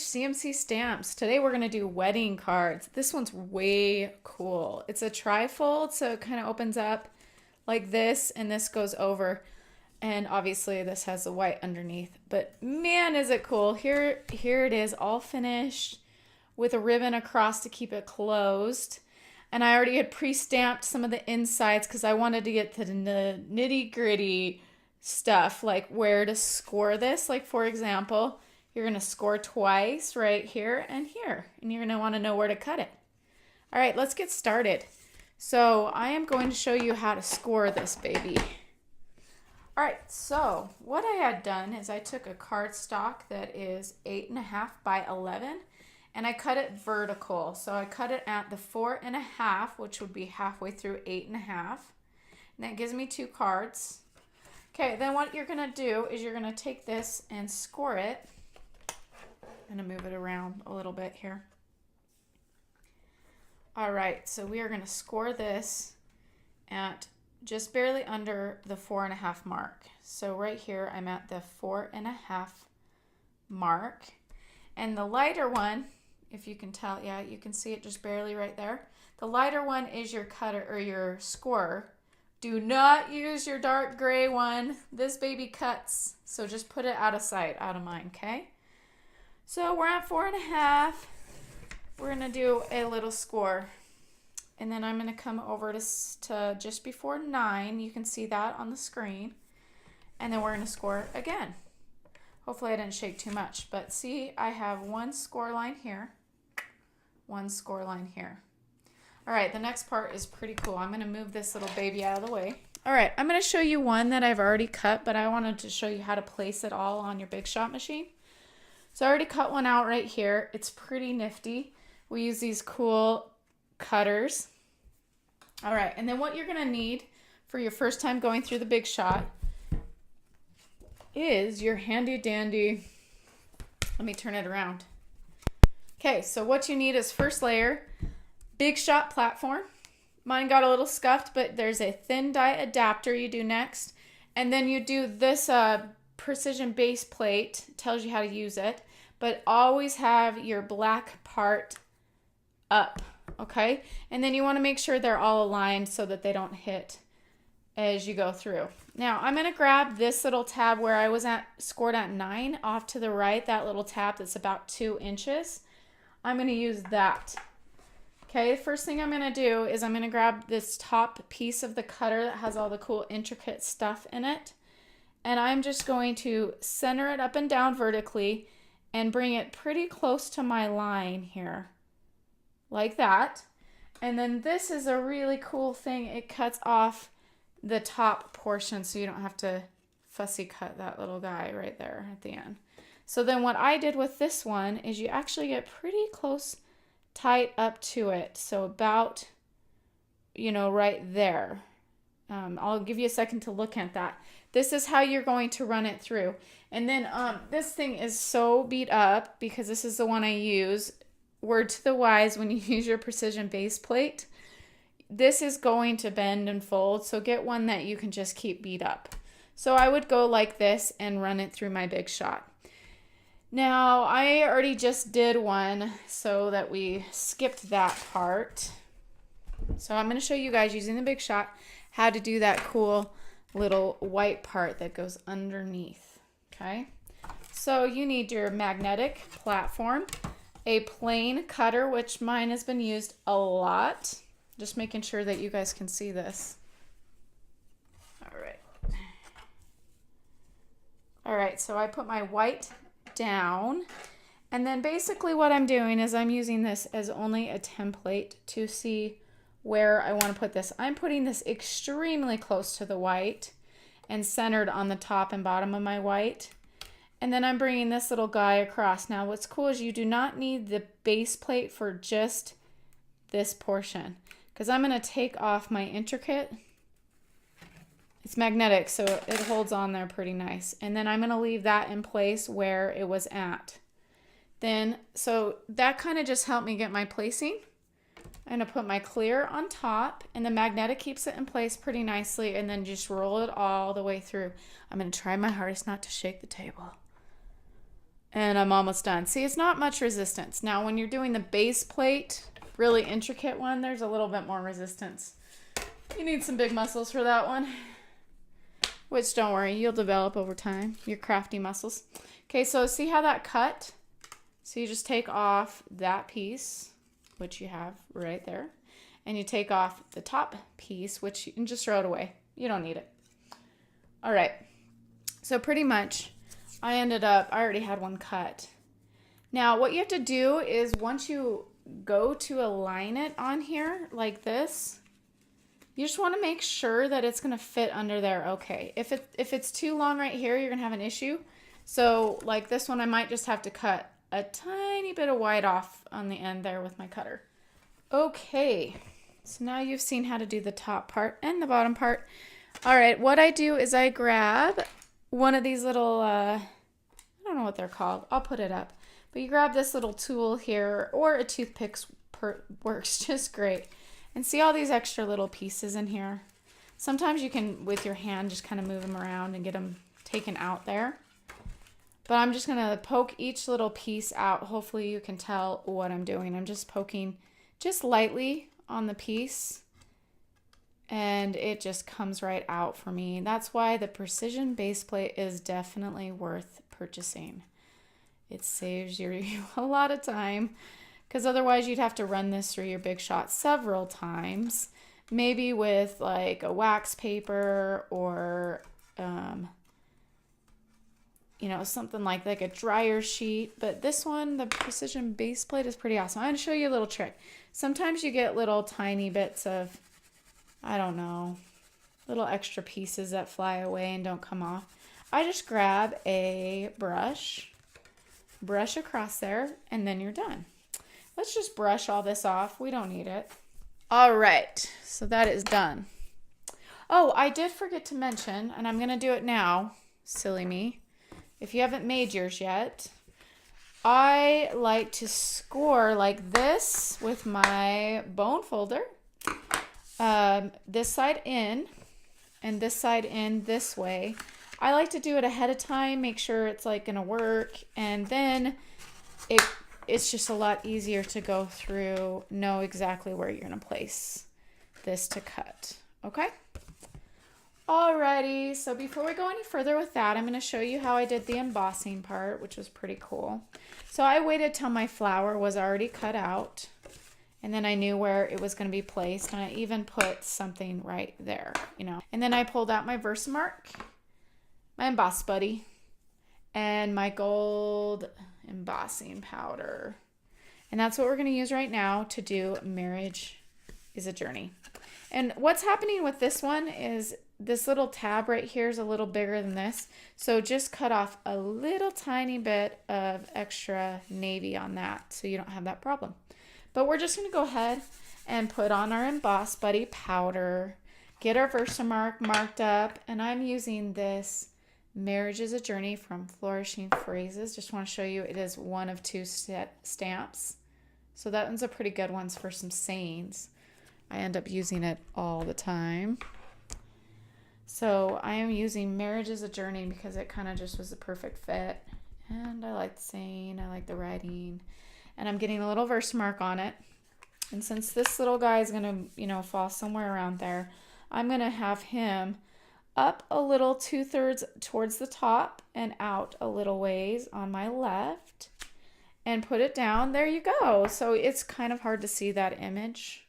CMC stamps. Today we're going to do wedding cards. This one's way cool. It's a tri-fold, so it kind of opens up like this, and this goes over. And obviously this has the white underneath. But man, is it cool. Here it is, all finished with a ribbon across to keep it closed. And I already had pre-stamped some of the insides because I wanted to get to the nitty-gritty stuff, like where to score this. Like, for example, you're going to score twice right here, and you're going to want to know where to cut it. All right, let's get started. So I am going to show you how to score this baby. All right, so what I had done is I took a cardstock that is 8.5 by 11, and I cut it vertical. So I cut it at the 4.5, which would be halfway through 8.5. And that gives me 2 cards. Okay, then what you're gonna do is you're gonna take this and score it. I'm gonna move it around a little bit here. All right, so we are gonna score this at just barely under the 4.5 mark. So right here, I'm at the 4.5 mark. And the lighter one, if you can tell, yeah, you can see it just barely right there. The lighter one is your cutter or your scorer. Do not use your dark gray one. This baby cuts, so just put it out of sight, out of mind, okay? So we're at 4.5. We're gonna do a little score. And then I'm gonna come over to just before 9. You can see that on the screen. And then we're gonna score again. Hopefully I didn't shake too much, but see, I have 1 score line here, 1 score line here. All right, the next part is pretty cool. I'm gonna move this little baby out of the way. All right, I'm gonna show you one that I've already cut, but I wanted to show you how to place it all on your Big Shot machine. So I already cut one out right here. It's pretty nifty. We use these cool cutters. All right, and then what you're gonna need for your first time going through the Big Shot is your handy dandy, let me turn it around. Okay, so what you need is first layer, Big Shot platform. Mine got a little scuffed, but there's a thin die adapter you do next. And then you do this precision base plate, tells you how to use it, but always have your black part up, okay? And then you wanna make sure they're all aligned so that they don't hit as you go through. Now I'm gonna grab this little tab where I was scored at 9 off to the right, that little tab that's about 2 inches. I'm gonna use that. Okay, the first thing I'm gonna do is I'm gonna grab this top piece of the cutter that has all the cool intricate stuff in it. And I'm just going to center it up and down vertically and bring it pretty close to my line here, like that. And then this is a really cool thing. It cuts off the top portion so you don't have to fussy cut that little guy right there at the end. So then what I did with this one is you actually get pretty close, tight up to it. So about, right there. I'll give you a second to look at that. This is how you're going to run it through. And then this thing is so beat up because this is the one I use. Word to the wise, when you use your precision base plate, this is going to bend and fold, so get one that you can just keep beat up. So I would go like this and run it through my Big Shot. Now I already just did one so that we skipped that part. So I'm going to show you guys using the Big Shot how to do that cool little white part that goes underneath. Okay, so you need your magnetic platform, a plain cutter, which mine has been used a lot. Just making sure that you guys can see this. All right. All right, so I put my white down. And then basically what I'm doing is I'm using this as only a template to see where I want to put this. I'm putting this extremely close to the white and centered on the top and bottom of my white. And then I'm bringing this little guy across. Now what's cool is you do not need the base plate for just this portion, because I'm going to take off my intricate. It's magnetic, so it holds on there pretty nice. And then I'm going to leave that in place where it was at. Then, so that kind of just helped me get my placing. I'm going to put my clear on top, and the magnetic keeps it in place pretty nicely, and then just roll it all the way through. I'm going to try my hardest not to shake the table. And I'm almost done. See, it's not much resistance. Now, when you're doing the base plate, really intricate one, there's a little bit more resistance. You need some big muscles for that one, which don't worry, you'll develop over time, your crafty muscles. Okay, so see how that cut? So you just take off that piece, which you have right there, and you take off the top piece, which you can just throw it away. You don't need it. All right, so pretty much I already had one cut. Now what you have to do is once you go to align it on here like this, you just want to make sure that it's going to fit under there okay. If it's too long right here, you're going to have an issue. So like this one, I might just have to cut a tiny bit of white off on the end there with my cutter. Okay, so now you've seen how to do the top part and the bottom part. All right, what I do is I grab one of these little, I don't know what they're called. I'll put it up. But you grab this little tool here, or a toothpick works just great. And see all these extra little pieces in here? Sometimes you can, with your hand, just kind of move them around and get them taken out there. But I'm just going to poke each little piece out. Hopefully you can tell what I'm doing. I'm just poking just lightly on the piece, and it just comes right out for me. That's why the precision base plate is definitely worth purchasing. It saves you a lot of time, because otherwise you'd have to run this through your Big Shot several times, maybe with like a wax paper or you know, something like a dryer sheet. But this one, the precision base plate, is pretty awesome. I'm going to show you a little trick. Sometimes you get little tiny bits of, I don't know, little extra pieces that fly away and don't come off. I just grab a brush across there, and then you're done. Let's just brush all this off. We don't need it. All right, so that is done. Oh, I did forget to mention, and I'm going to do it now, silly me. If you haven't made yours yet, I like to score like this with my bone folder. This side in and this side in this way. I like to do it ahead of time, make sure it's like gonna work, and then it's just a lot easier to go through, know exactly where you're gonna place this to cut. Okay? Alrighty, so before we go any further with that, I'm going to show you how I did the embossing part, which was pretty cool. So I waited till my flower was already cut out, and then I knew where it was going to be placed, and I even put something right there, you know. And then I pulled out my Versamark, my Emboss Buddy, and my gold embossing powder. And that's what we're going to use right now to do Marriage is a Journey. And what's happening with this one is this little tab right here is a little bigger than this. So just cut off a little tiny bit of extra navy on that so you don't have that problem. But we're just going to go ahead and put on our Emboss Buddy powder, get our Versamark marked up, and I'm using this Marriage is a Journey from Flourishing Phrases. Just want to show you it is one of 2 stamps. So that one's a pretty good one for some sayings. I end up using it all the time. So I am using Marriage is a Journey because it kind of just was the perfect fit. And I like the saying, I like the writing. And I'm getting a little Versamark on it. And since this little guy is going to, you know, fall somewhere around there, I'm going to have him up a little 2/3 towards the top and out a little ways on my left. And put it down. There you go. So it's kind of hard to see that image.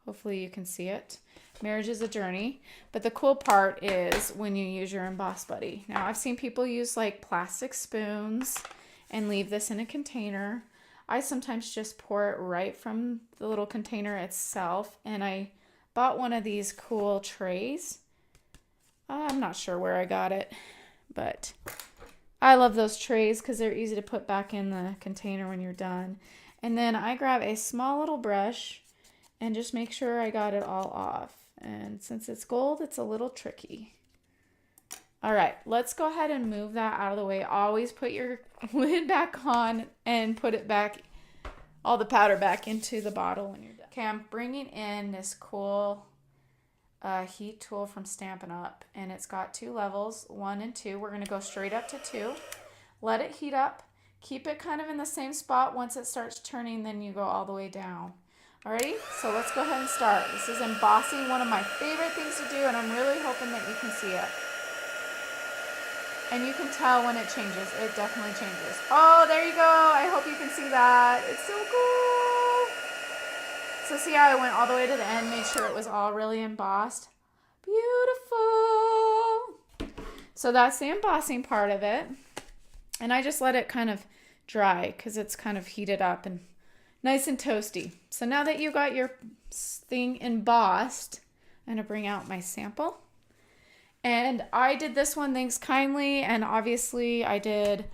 Hopefully you can see it. Marriage is a Journey. But the cool part is when you use your Emboss Buddy. Now I've seen people use like plastic spoons and leave this in a container. I sometimes just pour it right from the little container itself. And I bought one of these cool trays. I'm not sure where I got it, but I love those trays because they're easy to put back in the container when you're done. And then I grab a small little brush and just make sure I got it all off. And since it's gold, it's a little tricky. All right, let's go ahead and move that out of the way. Always put your lid back on and put it back, all the powder back into the bottle when you're done. Okay, I'm bringing in this cool heat tool from Stampin' Up, and it's got 2 levels, 1 and 2. We're going to go straight up to 2. Let it heat up. Keep it kind of in the same spot. Once it starts turning, then you go all the way down. Alrighty, so let's go ahead and start. This is embossing, one of my favorite things to do, and I'm really hoping that you can see it. And you can tell when it changes. It definitely changes. Oh, there you go. I hope you can see that. It's so cool. So see how I went all the way to the end, made sure it was all really embossed. Beautiful. So that's the embossing part of it. And I just let it kind of dry because it's kind of heated up and nice and toasty. So now that you got your thing embossed, I'm going to bring out my sample. And I did this one, thanks kindly, and obviously I did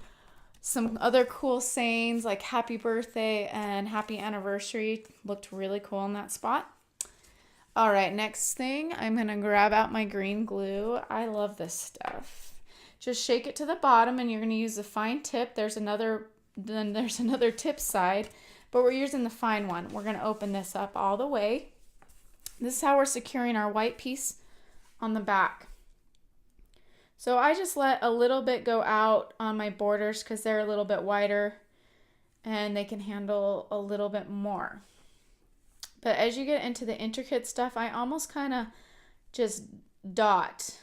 some other cool sayings like happy birthday and happy anniversary. Looked really cool in that spot. All right, next thing, I'm going to grab out my green glue. I love this stuff. Just shake it to the bottom and you're going to use the fine tip. There's another tip side, but we're using the fine one. We're going to open this up all the way. This is how we're securing our white piece on the back. So I just let a little bit go out on my borders because they're a little bit wider and they can handle a little bit more. But as you get into the intricate stuff, I almost kind of just dot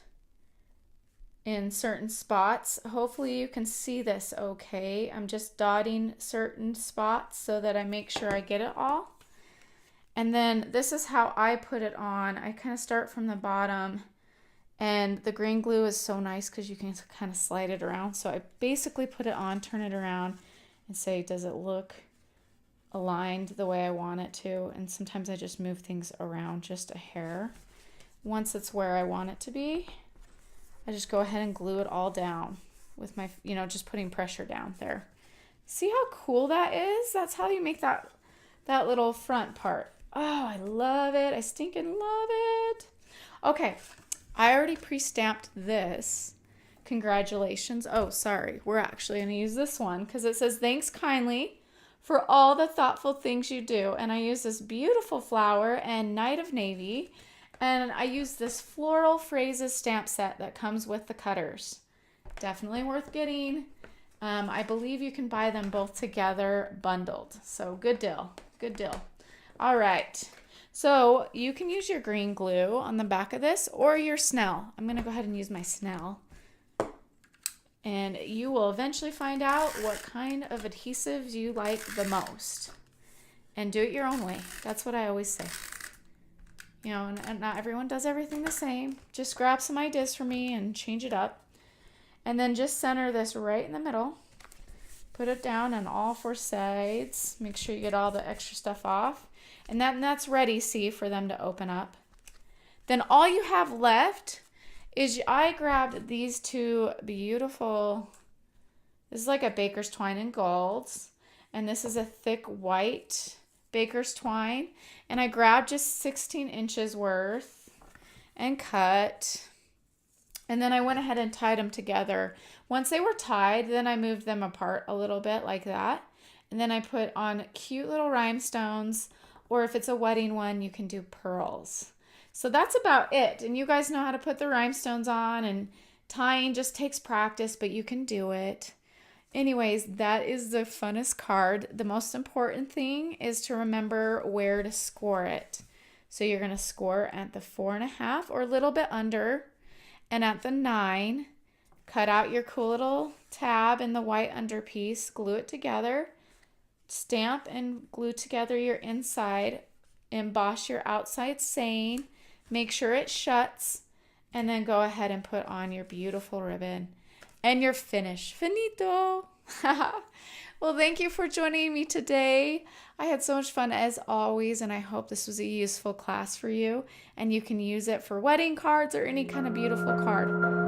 in certain spots. Hopefully you can see this okay. I'm just dotting certain spots so that I make sure I get it all. And then this is how I put it on. I kind of start from the bottom. And the green glue is so nice because you can kind of slide it around. So I basically put it on, turn it around, and say, does it look aligned the way I want it to? And sometimes I just move things around just a hair. Once it's where I want it to be, I just go ahead and glue it all down with my, just putting pressure down there. See how cool that is? That's how you make that little front part. Oh, I love it. I stinking love it. Okay. I already pre-stamped this. Congratulations. Oh, sorry. We're actually going to use this one because it says, thanks kindly for all the thoughtful things you do. And I use this beautiful flower and Night of Navy. And I use this Floral Phrases stamp set that comes with the cutters. Definitely worth getting. I believe you can buy them both together bundled. So good deal. Good deal. All right. So you can use your green glue on the back of this or your Snell. I'm going to go ahead and use my Snell. And you will eventually find out what kind of adhesives you like the most. And do it your own way. That's what I always say. And not everyone does everything the same. Just grab some ideas from me and change it up. And then just center this right in the middle. Put it down on all four sides. Make sure you get all the extra stuff off. And that's ready, see, for them to open up. Then all you have left is I grabbed these two beautiful, this is like a baker's twine in golds. And this is a thick white baker's twine. And I grabbed just 16 inches worth and cut. And then I went ahead and tied them together. Once they were tied, then I moved them apart a little bit like that. And then I put on cute little rhinestones. Or if it's a wedding one, you can do pearls. So that's about it. And you guys know how to put the rhinestones on, and tying just takes practice, but you can do it. Anyways, that is the funnest card. The most important thing is to remember where to score it. So you're going to score at the 4.5 or a little bit under. And at the 9, cut out your cool little tab in the white underpiece, glue it together. Stamp and glue together your inside, emboss your outside saying, make sure it shuts, and then go ahead and put on your beautiful ribbon and you're finished. Finito. Well, thank you for joining me today. I had so much fun as always, and I hope this was a useful class for you and you can use it for wedding cards or any kind of beautiful card.